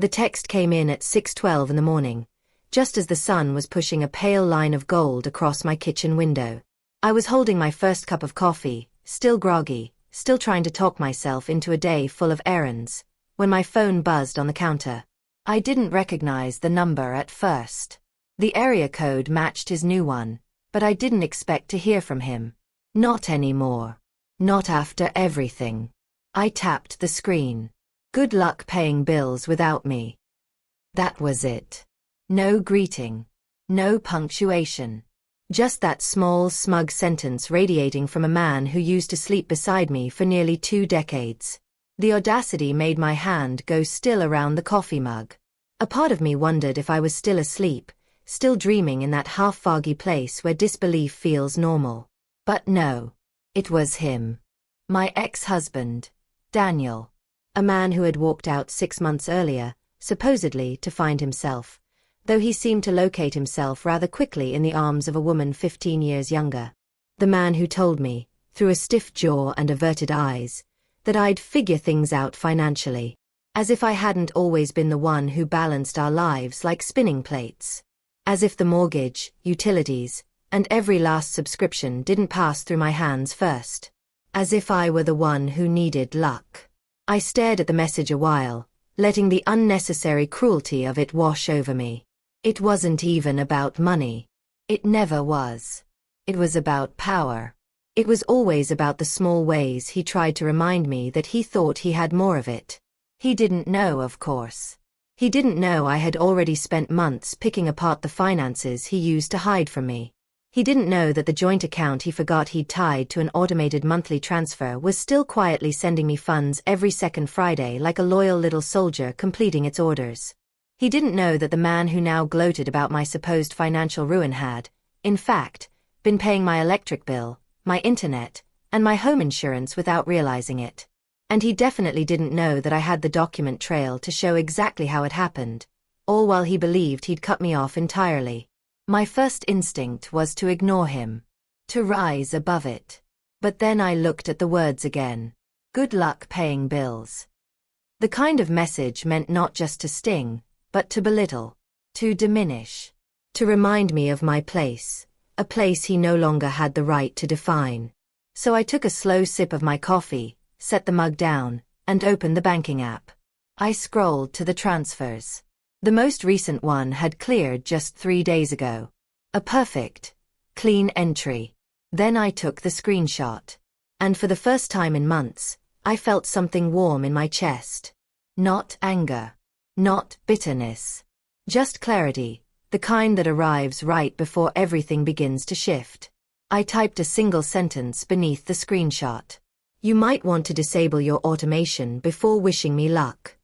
The text came in at 6:12 in the morning, just as the sun was pushing a pale line of gold across my kitchen window. I was holding my first cup of coffee, still groggy, still trying to talk myself into a day full of errands, when my phone buzzed on the counter. I didn't recognize the number at first. The area code matched his new one, but I didn't expect to hear from him. Not anymore. Not after everything. I tapped the screen. Good luck paying bills without me. That was it. No greeting. No punctuation. Just that small, smug sentence radiating from a man who used to sleep beside me for nearly 2 decades. The audacity made my hand go still around the coffee mug. A part of me wondered if I was still asleep, still dreaming in that half-foggy place where disbelief feels normal. But no. It was him. My ex-husband, Daniel. A man who had walked out 6 months earlier, supposedly to find himself, though he seemed to locate himself rather quickly in the arms of a woman 15 years younger. The man who told me, through a stiff jaw and averted eyes, that I'd figure things out financially, as if I hadn't always been the one who balanced our lives like spinning plates. As if the mortgage, utilities, and every last subscription didn't pass through my hands first. As if I were the one who needed luck. I stared at the message a while, letting the unnecessary cruelty of it wash over me. It wasn't even about money. It never was. It was about power. It was always about the small ways he tried to remind me that he thought he had more of it. He didn't know, of course. He didn't know I had already spent months picking apart the finances he used to hide from me. He didn't know that the joint account he forgot he'd tied to an automated monthly transfer was still quietly sending me funds every second Friday like a loyal little soldier completing its orders. He didn't know that the man who now gloated about my supposed financial ruin had, in fact, been paying my electric bill, my internet, and my home insurance without realizing it. And he definitely didn't know that I had the document trail to show exactly how it happened, all while he believed he'd cut me off entirely. My first instinct was to ignore him, to rise above it. But then I looked at the words again. Good luck paying bills. The kind of message meant not just to sting, but to belittle, to diminish, to remind me of my place, a place he no longer had the right to define. So I took a slow sip of my coffee, set the mug down, and opened the banking app. I scrolled to the transfers. The most recent one had cleared just 3 days ago. A perfect, clean entry. Then I took the screenshot. And for the first time in months, I felt something warm in my chest. Not anger. Not bitterness. Just clarity, the kind that arrives right before everything begins to shift. I typed a single sentence beneath the screenshot. You might want to disable your automation before wishing me luck.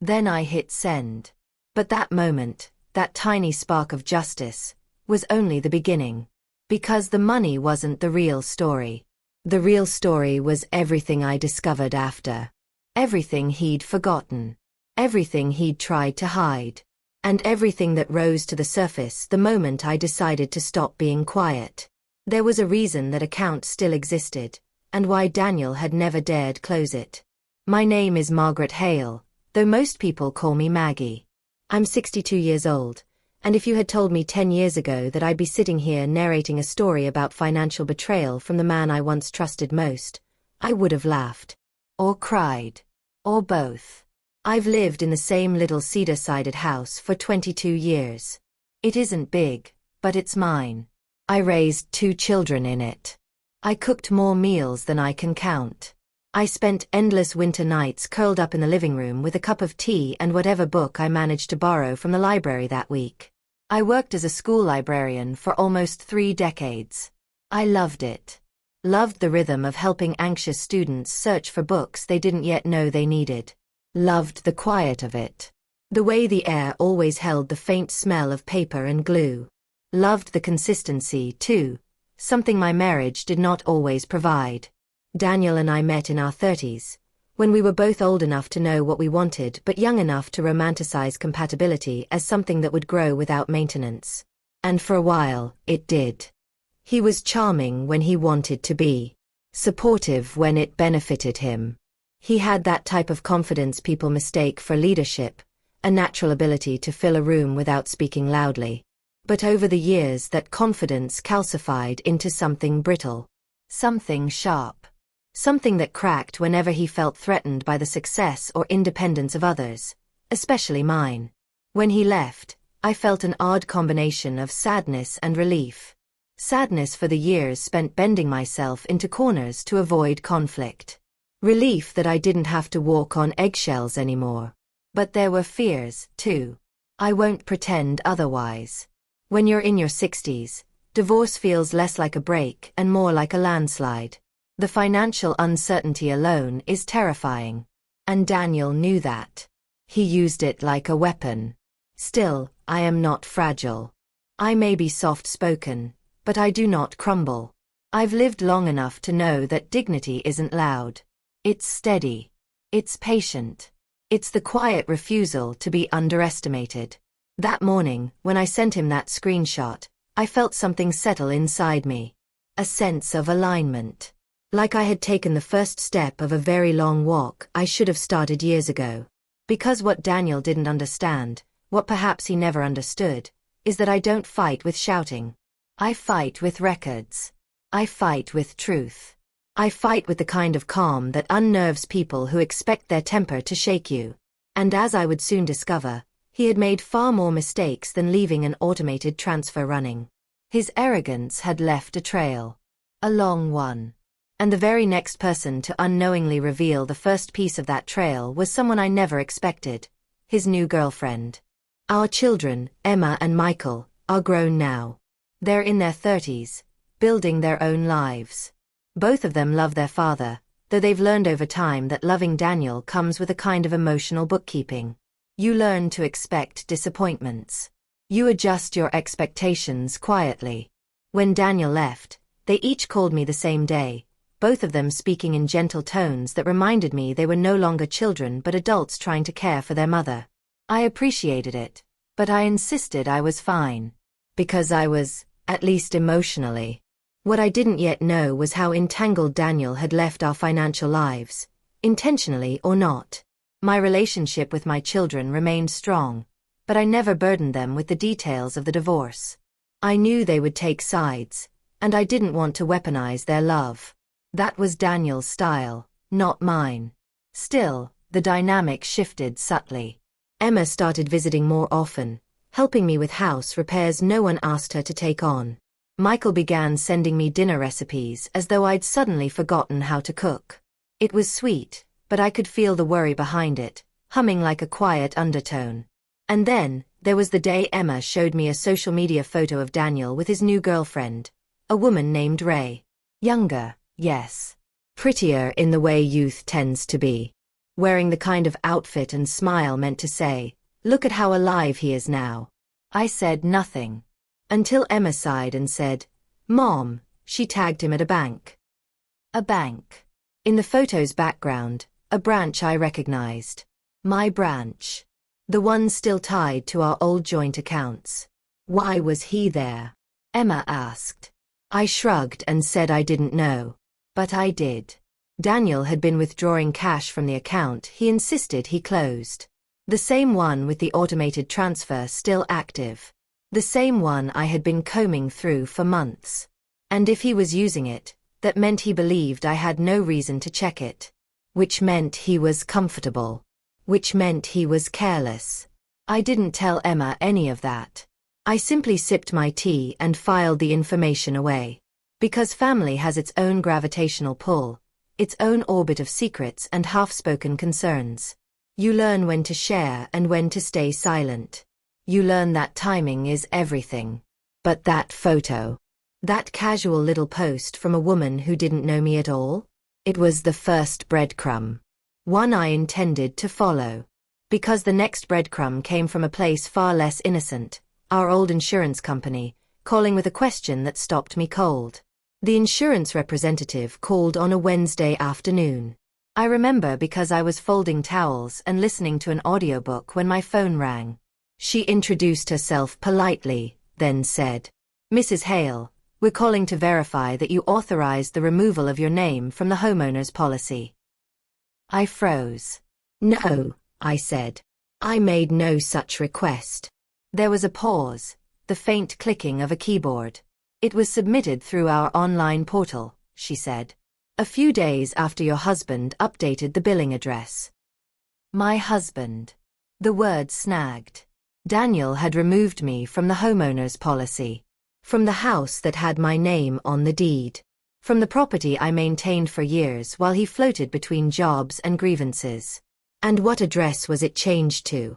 Then I hit send. But that moment, that tiny spark of justice, was only the beginning. Because the money wasn't the real story. The real story was everything I discovered after. Everything he'd forgotten. Everything he'd tried to hide. And everything that rose to the surface the moment I decided to stop being quiet. There was a reason that account still existed, and why Daniel had never dared close it. My name is Margaret Hale, though most people call me Maggie. I'm 62 years old, and if you had told me 10 years ago that I'd be sitting here narrating a story about financial betrayal from the man I once trusted most, I would have laughed. Or cried. Or both. I've lived in the same little cedar-sided house for 22 years. It isn't big, but it's mine. I raised 2 children in it. I cooked more meals than I can count. I spent endless winter nights curled up in the living room with a cup of tea and whatever book I managed to borrow from the library that week. I worked as a school librarian for almost 3 decades. I loved it. Loved the rhythm of helping anxious students search for books they didn't yet know they needed. Loved the quiet of it. The way the air always held the faint smell of paper and glue. Loved the consistency, too, something my marriage did not always provide. Daniel and I met in our 30s, when we were both old enough to know what we wanted but young enough to romanticize compatibility as something that would grow without maintenance. And for a while, it did. He was charming when he wanted to be. Supportive when it benefited him. He had that type of confidence people mistake for leadership, a natural ability to fill a room without speaking loudly. But over the years that confidence calcified into something brittle. Something sharp. Something that cracked whenever he felt threatened by the success or independence of others, especially mine. When he left, I felt an odd combination of sadness and relief. Sadness for the years spent bending myself into corners to avoid conflict. Relief that I didn't have to walk on eggshells anymore. But there were fears, too. I won't pretend otherwise. When you're in your 60s, divorce feels less like a break and more like a landslide. The financial uncertainty alone is terrifying. And Daniel knew that. He used it like a weapon. Still, I am not fragile. I may be soft-spoken, but I do not crumble. I've lived long enough to know that dignity isn't loud. It's steady. It's patient. It's the quiet refusal to be underestimated. That morning, when I sent him that screenshot, I felt something settle inside me. A sense of alignment. Like I had taken the first step of a very long walk I should have started years ago. Because what Daniel didn't understand, what perhaps he never understood, is that I don't fight with shouting. I fight with records. I fight with truth. I fight with the kind of calm that unnerves people who expect their temper to shake you. And as I would soon discover, he had made far more mistakes than leaving an automated transfer running. His arrogance had left a trail. A long one. And the very next person to unknowingly reveal the first piece of that trail was someone I never expected. His new girlfriend. Our children, Emma and Michael, are grown now. They're in their 30s, building their own lives. Both of them love their father, though they've learned over time that loving Daniel comes with a kind of emotional bookkeeping. You learn to expect disappointments. You adjust your expectations quietly. When Daniel left, they each called me the same day, both of them speaking in gentle tones that reminded me they were no longer children but adults trying to care for their mother. I appreciated it, but I insisted I was fine. Because I was, at least emotionally. What I didn't yet know was how entangled Daniel had left our financial lives, intentionally or not. My relationship with my children remained strong, but I never burdened them with the details of the divorce. I knew they would take sides, and I didn't want to weaponize their love. That was Daniel's style, not mine. Still, the dynamic shifted subtly. Emma started visiting more often, helping me with house repairs no one asked her to take on. Michael began sending me dinner recipes as though I'd suddenly forgotten how to cook. It was sweet, but I could feel the worry behind it, humming like a quiet undertone. And then, there was the day Emma showed me a social media photo of Daniel with his new girlfriend, a woman named Ray. Younger, yes. Prettier in the way youth tends to be. Wearing the kind of outfit and smile meant to say, "Look at how alive he is now." I said nothing. Until Emma sighed and said, "Mom," she tagged him at a bank. A bank. In the photo's background, a branch I recognized. My branch. The one still tied to our old joint accounts. Why was he there? Emma asked. I shrugged and said I didn't know. But I did. Daniel had been withdrawing cash from the account he insisted he closed. The same one with the automated transfer still active. The same one I had been combing through for months. And if he was using it, that meant he believed I had no reason to check it. Which meant he was comfortable. Which meant he was careless. I didn't tell Emma any of that. I simply sipped my tea and filed the information away. Because family has its own gravitational pull, its own orbit of secrets and half-spoken concerns. You learn when to share and when to stay silent. You learn that timing is everything. But that photo. That casual little post from a woman who didn't know me at all? It was the first breadcrumb. One I intended to follow. Because the next breadcrumb came from a place far less innocent, our old insurance company, calling with a question that stopped me cold. The insurance representative called on a Wednesday afternoon. I remember because I was folding towels and listening to an audiobook when my phone rang. She introduced herself politely, then said, "Mrs. Hale, we're calling to verify that you authorized the removal of your name from the homeowner's policy." I froze. "No," I said. I made no such request. There was a pause, the faint clicking of a keyboard. It was submitted through our online portal, she said. A few days after your husband updated the billing address. My husband. The word snagged. Daniel had removed me from the homeowner's policy. From the house that had my name on the deed. From the property I maintained for years while he floated between jobs and grievances. And what address was it changed to?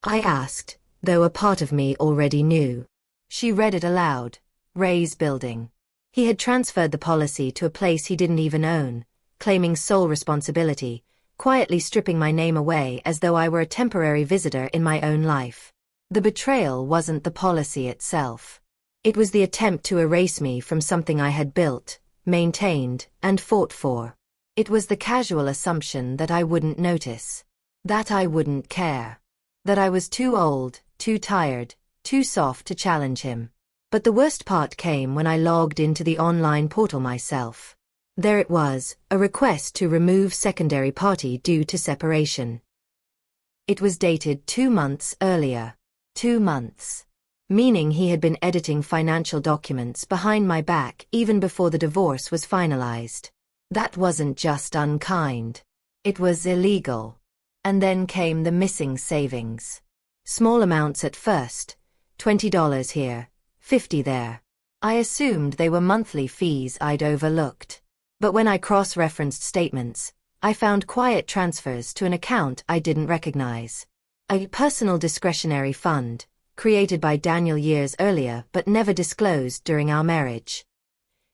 I asked, though a part of me already knew. She read it aloud. Ray's building. He had transferred the policy to a place he didn't even own, claiming sole responsibility, quietly stripping my name away as though I were a temporary visitor in my own life. The betrayal wasn't the policy itself. It was the attempt to erase me from something I had built, maintained, and fought for. It was the casual assumption that I wouldn't notice. That I wouldn't care. That I was too old, too tired, too soft to challenge him. But the worst part came when I logged into the online portal myself. There it was, a request to remove secondary party due to separation. It was dated 2 months earlier. 2 months. Meaning he had been editing financial documents behind my back even before the divorce was finalized. That wasn't just unkind. It was illegal. And then came the missing savings. Small amounts at first, $20 here, $50 there. I assumed they were monthly fees I'd overlooked. But when I cross-referenced statements, I found quiet transfers to an account I didn't recognize. A personal discretionary fund, created by Daniel years earlier but never disclosed during our marriage.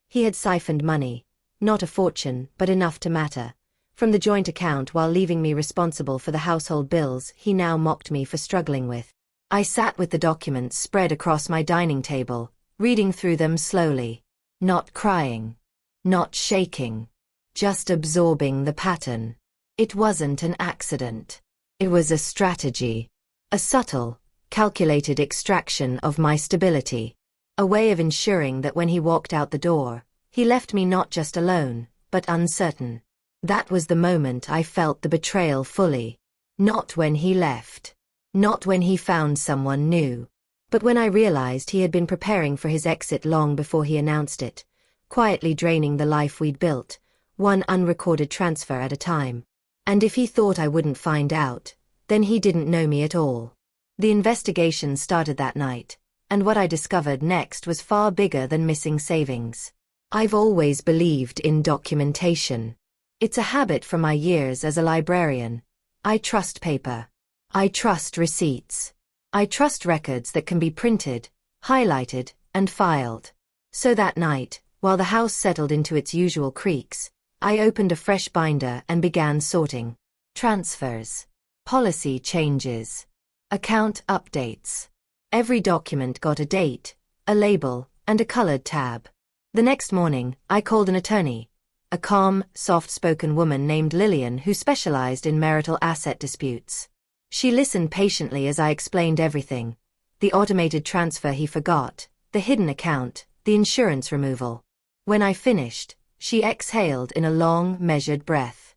He had siphoned money, not a fortune but enough to matter, from the joint account while leaving me responsible for the household bills he now mocked me for struggling with. I sat with the documents spread across my dining table, reading through them slowly. Not crying. Not shaking. Just absorbing the pattern. It wasn't an accident. It was a strategy. A subtle, calculated extraction of my stability. A way of ensuring that when he walked out the door, he left me not just alone, but uncertain. That was the moment I felt the betrayal fully. Not when he left. Not when he found someone new. But when I realized he had been preparing for his exit long before he announced it, quietly draining the life we'd built, one unrecorded transfer at a time. And if he thought I wouldn't find out, then he didn't know me at all. The investigation started that night, and what I discovered next was far bigger than missing savings. I've always believed in documentation. It's a habit from my years as a librarian. I trust paper. I trust receipts. I trust records that can be printed, highlighted, and filed. So that night, while the house settled into its usual creaks, I opened a fresh binder and began sorting. Transfers. Policy changes. Account updates. Every document got a date, a label, and a colored tab. The next morning, I called an attorney, a calm, soft-spoken woman named Lillian who specialized in marital asset disputes. She listened patiently as I explained everything: the automated transfer he forgot, the hidden account, the insurance removal. When I finished, she exhaled in a long, measured breath.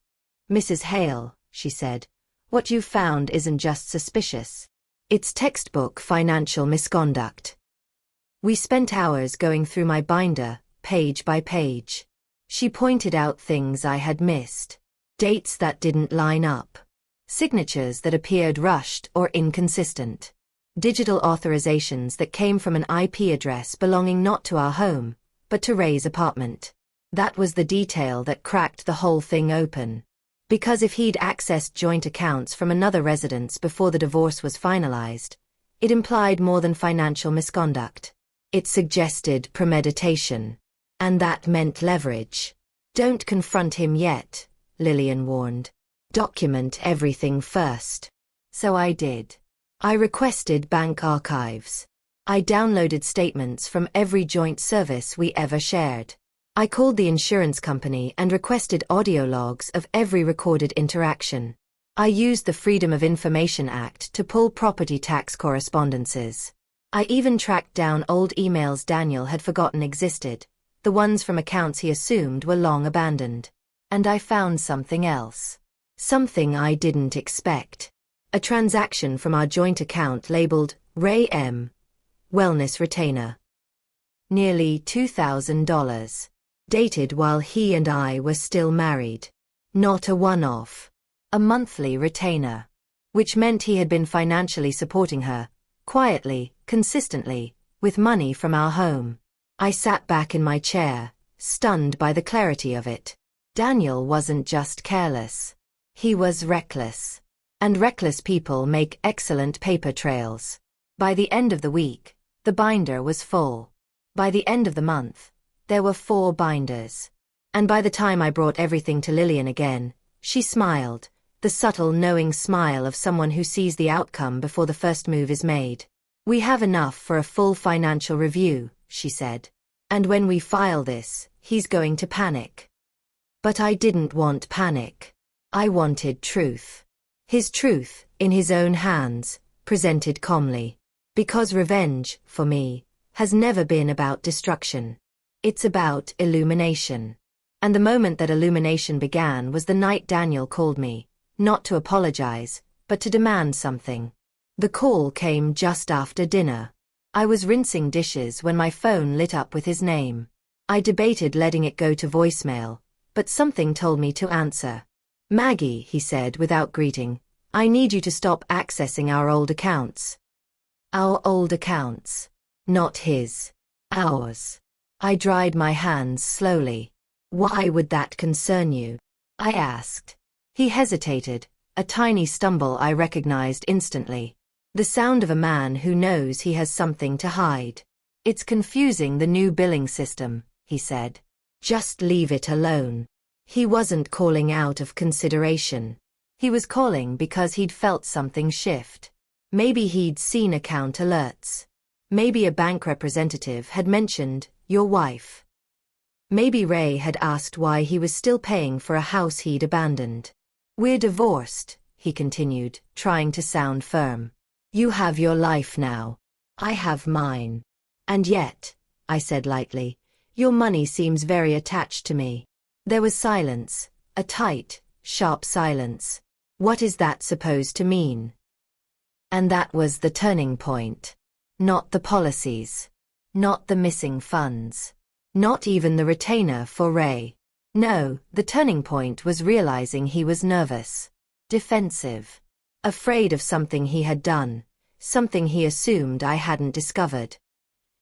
"Mrs. Hale," she said, "what you've found isn't just suspicious. It's textbook financial misconduct." We spent hours going through my binder, page by page. She pointed out things I had missed. Dates that didn't line up. Signatures that appeared rushed or inconsistent. Digital authorizations that came from an IP address belonging not to our home, but to Ray's apartment. That was the detail that cracked the whole thing open. Because if he'd accessed joint accounts from another residence before the divorce was finalized, it implied more than financial misconduct. It suggested premeditation. And that meant leverage. "Don't confront him yet," Lillian warned. "Document everything first." So I did. I requested bank archives. I downloaded statements from every joint service we ever shared. I called the insurance company and requested audio logs of every recorded interaction. I used the Freedom of Information Act to pull property tax correspondences. I even tracked down old emails Daniel had forgotten existed, the ones from accounts he assumed were long abandoned. And I found something else. Something I didn't expect. A transaction from our joint account labeled Ray M. Wellness Retainer. Nearly $2,000. Dated while he and I were still married. Not a one-off. A monthly retainer. Which meant he had been financially supporting her, quietly, consistently, with money from our home. I sat back in my chair, stunned by the clarity of it. Daniel wasn't just careless. He was reckless. And reckless people make excellent paper trails. By the end of the week, the binder was full. By the end of the month, there were 4 binders. And by the time I brought everything to Lillian again, she smiled, the subtle knowing smile of someone who sees the outcome before the first move is made. We have enough for a full financial review, she said. And when we file this, he's going to panic. But I didn't want panic. I wanted truth. His truth, in his own hands, presented calmly. Because revenge, for me, has never been about destruction. It's about illumination. And the moment that illumination began was the night Daniel called me, not to apologize, but to demand something. The call came just after dinner. I was rinsing dishes when my phone lit up with his name. I debated letting it go to voicemail, but something told me to answer. Maggie, he said without greeting, I need you to stop accessing our old accounts. Our old accounts. Not his. Ours. I dried my hands slowly. Why would that concern you? I asked. He hesitated, a tiny stumble I recognized instantly. The sound of a man who knows he has something to hide. It's confusing, the new billing system, he said. Just leave it alone. He wasn't calling out of consideration. He was calling because he'd felt something shift. Maybe he'd seen account alerts. Maybe a bank representative had mentioned, your wife. Maybe Ray had asked why he was still paying for a house he'd abandoned. We're divorced, he continued, trying to sound firm. You have your life now. I have mine. And yet, I said lightly, your money seems very attached to me. There was silence, a tight, sharp silence. What is that supposed to mean? And that was the turning point. Not the policies. Not the missing funds. Not even the retainer for Ray. No, the turning point was realizing he was nervous. Defensive. Afraid of something he had done. Something he assumed I hadn't discovered.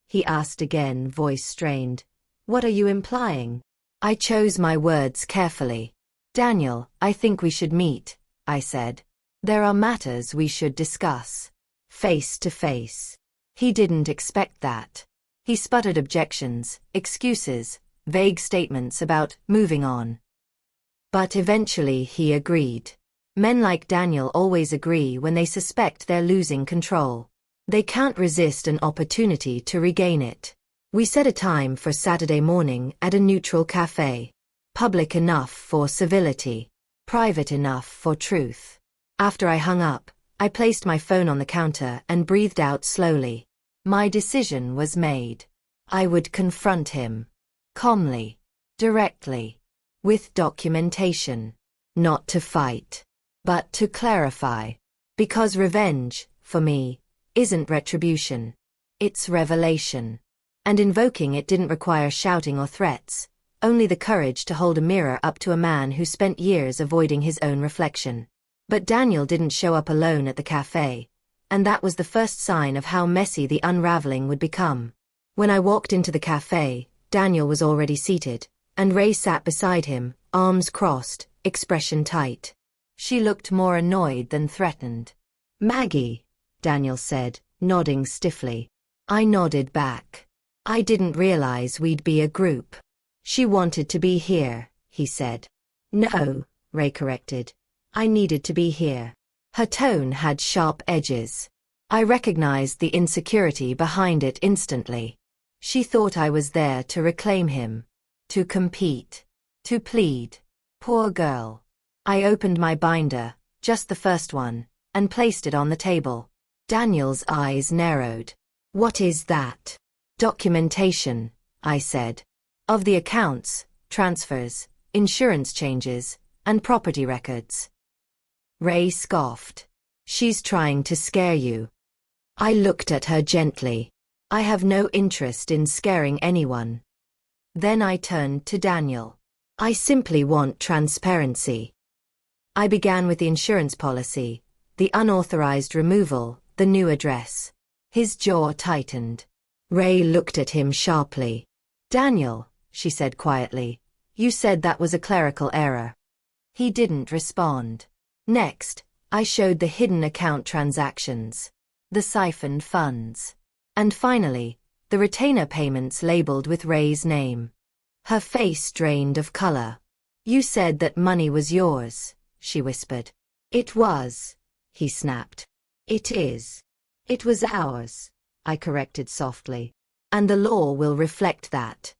He asked again, voice strained. What are you implying? I chose my words carefully. Daniel, I think we should meet, I said. There are matters we should discuss. Face to face. He didn't expect that. He sputtered objections, excuses, vague statements about moving on. But eventually he agreed. Men like Daniel always agree when they suspect they're losing control. They can't resist an opportunity to regain it. We set a time for Saturday morning at a neutral cafe. Public enough for civility. Private enough for truth. After I hung up, I placed my phone on the counter and breathed out slowly. My decision was made. I would confront him. Calmly. Directly. With documentation. Not to fight. But to clarify. Because revenge, for me, isn't retribution. It's revelation. And invoking it didn't require shouting or threats, only the courage to hold a mirror up to a man who spent years avoiding his own reflection. But Daniel didn't show up alone at the cafe, and that was the first sign of how messy the unraveling would become. When I walked into the cafe, Daniel was already seated, and Ray sat beside him, arms crossed, expression tight. She looked more annoyed than threatened. Maggie, Daniel said, nodding stiffly. I nodded back. I didn't realize we'd be a group. She wanted to be here, he said. No, Ray corrected. I needed to be here. Her tone had sharp edges. I recognized the insecurity behind it instantly. She thought I was there to reclaim him. To compete. To plead. Poor girl. I opened my binder, just the first one, and placed it on the table. Daniel's eyes narrowed. What is that? Documentation, I said. Of the accounts, transfers, insurance changes, and property records. Ray scoffed. She's trying to scare you. I looked at her gently. I have no interest in scaring anyone. Then I turned to Daniel. I simply want transparency. I began with the insurance policy, the unauthorized removal, the new address. His jaw tightened. Ray looked at him sharply. Daniel, she said quietly, you said that was a clerical error. He didn't respond. Next, I showed the hidden account transactions, the siphoned funds, and finally, the retainer payments labeled with Ray's name. Her face drained of color. You said that money was yours, she whispered. It was, he snapped. It is. It was ours, I corrected softly. And the law will reflect that.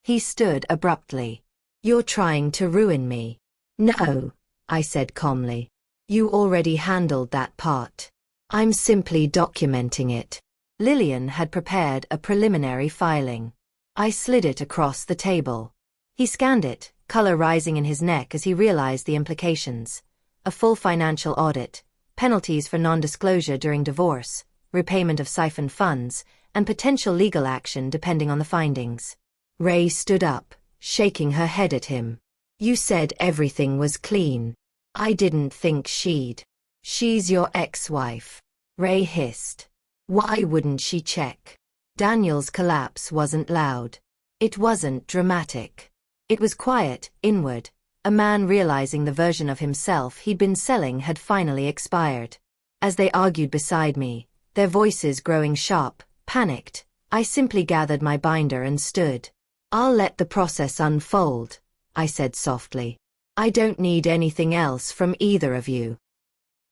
He stood abruptly. You're trying to ruin me. No, I said calmly. You already handled that part. I'm simply documenting it. Lillian had prepared a preliminary filing. I slid it across the table. He scanned it, color rising in his neck as he realized the implications. A full financial audit, penalties for non-disclosure during divorce, repayment of siphoned funds, and potential legal action depending on the findings. Ray stood up, shaking her head at him. You said everything was clean. I didn't think she'd. She's your ex-wife. Ray hissed. Why wouldn't she check? Daniel's collapse wasn't loud. It wasn't dramatic. It was quiet, inward. A man realizing the version of himself he'd been selling had finally expired. As they argued beside me, their voices growing sharp, panicked, I simply gathered my binder and stood. I'll let the process unfold, I said softly. I don't need anything else from either of you.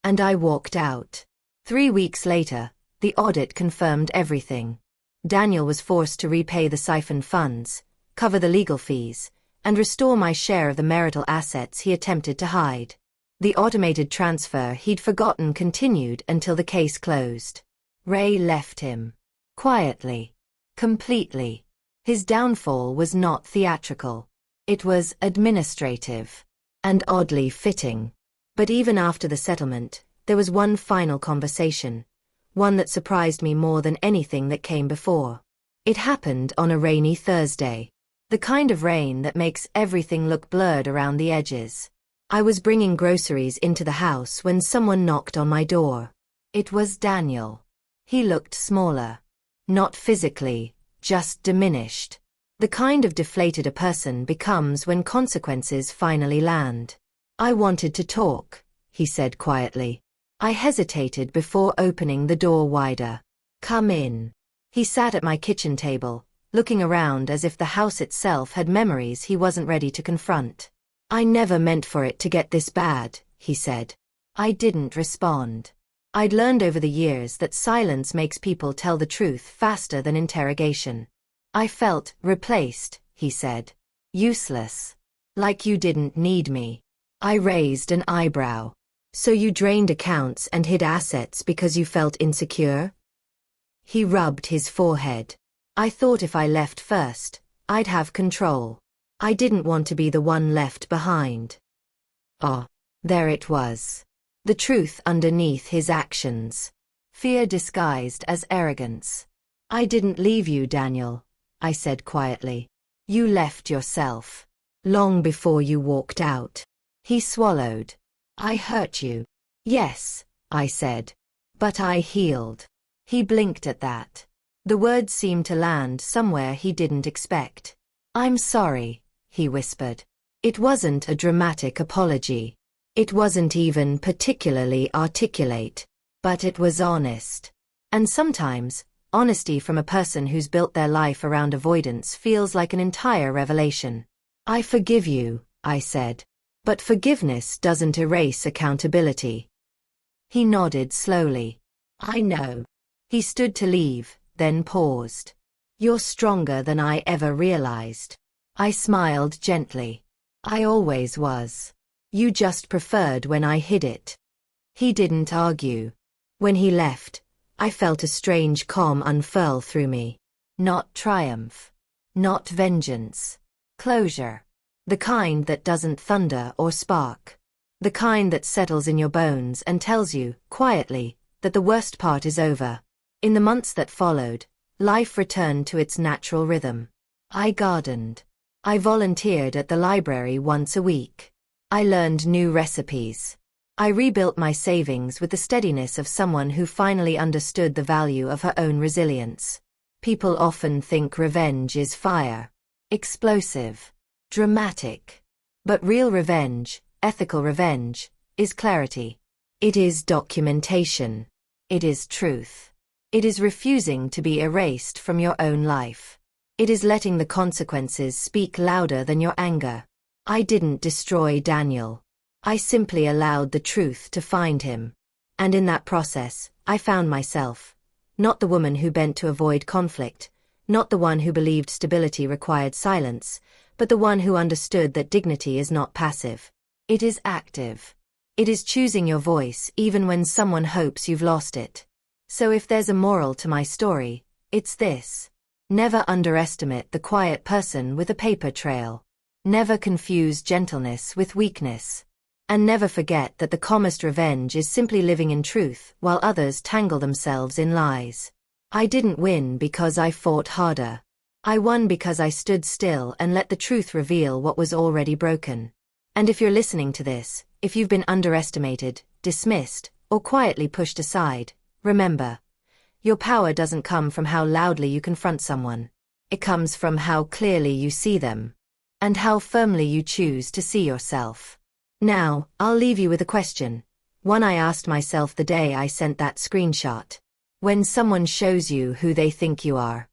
And I walked out. 3 weeks later, the audit confirmed everything. Daniel was forced to repay the siphoned funds, cover the legal fees, and restore my share of the marital assets he attempted to hide. The automated transfer he'd forgotten continued until the case closed. Ray left him. Quietly. Completely. His downfall was not theatrical. It was administrative. And oddly fitting. But even after the settlement, there was one final conversation. One that surprised me more than anything that came before. It happened on a rainy Thursday. The kind of rain that makes everything look blurred around the edges. I was bringing groceries into the house when someone knocked on my door. It was Daniel. He looked smaller. Not physically, just diminished. The kind of deflated a person becomes when consequences finally land. I wanted to talk, he said quietly. I hesitated before opening the door wider. Come in. He sat at my kitchen table, looking around as if the house itself had memories he wasn't ready to confront. I never meant for it to get this bad, he said. I didn't respond. I'd learned over the years that silence makes people tell the truth faster than interrogation. I felt replaced, he said. Useless. Like you didn't need me. I raised an eyebrow. So you drained accounts and hid assets because you felt insecure? He rubbed his forehead. I thought if I left first, I'd have control. I didn't want to be the one left behind. Ah, there it was. The truth underneath his actions. Fear disguised as arrogance. I didn't leave you, Daniel, I said quietly. You left yourself. Long before you walked out. He swallowed. I hurt you. Yes, I said. But I healed. He blinked at that. The words seemed to land somewhere he didn't expect. I'm sorry, he whispered. It wasn't a dramatic apology. It wasn't even particularly articulate. But it was honest. And sometimes, honesty from a person who's built their life around avoidance feels like an entire revelation. I forgive you, I said. But forgiveness doesn't erase accountability. He nodded slowly. I know. He stood to leave, then paused. You're stronger than I ever realized. I smiled gently. I always was. You just preferred when I hid it. He didn't argue. When he left, I felt a strange calm unfurl through me. Not triumph. Not vengeance. Closure. The kind that doesn't thunder or spark. The kind that settles in your bones and tells you, quietly, that the worst part is over. In the months that followed, life returned to its natural rhythm. I gardened. I volunteered at the library once a week. I learned new recipes. I rebuilt my savings with the steadiness of someone who finally understood the value of her own resilience. People often think revenge is fire, explosive, dramatic. But real revenge, ethical revenge, is clarity. It is documentation. It is truth. It is refusing to be erased from your own life. It is letting the consequences speak louder than your anger. I didn't destroy Daniel. I simply allowed the truth to find him. And in that process, I found myself. Not the woman who bent to avoid conflict, not the one who believed stability required silence, but the one who understood that dignity is not passive. It is active. It is choosing your voice even when someone hopes you've lost it. So if there's a moral to my story, it's this. Never underestimate the quiet person with a paper trail. Never confuse gentleness with weakness. And never forget that the calmest revenge is simply living in truth while others tangle themselves in lies. I didn't win because I fought harder. I won because I stood still and let the truth reveal what was already broken. And if you're listening to this, if you've been underestimated, dismissed, or quietly pushed aside, remember, your power doesn't come from how loudly you confront someone. It comes from how clearly you see them. And how firmly you choose to see yourself. Now, I'll leave you with a question. One I asked myself the day I sent that screenshot. When someone shows you who they think you are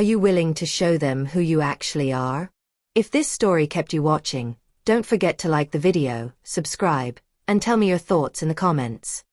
you willing to show them who you actually are? If this story kept you watching, don't forget to like the video, subscribe, and tell me your thoughts in the comments.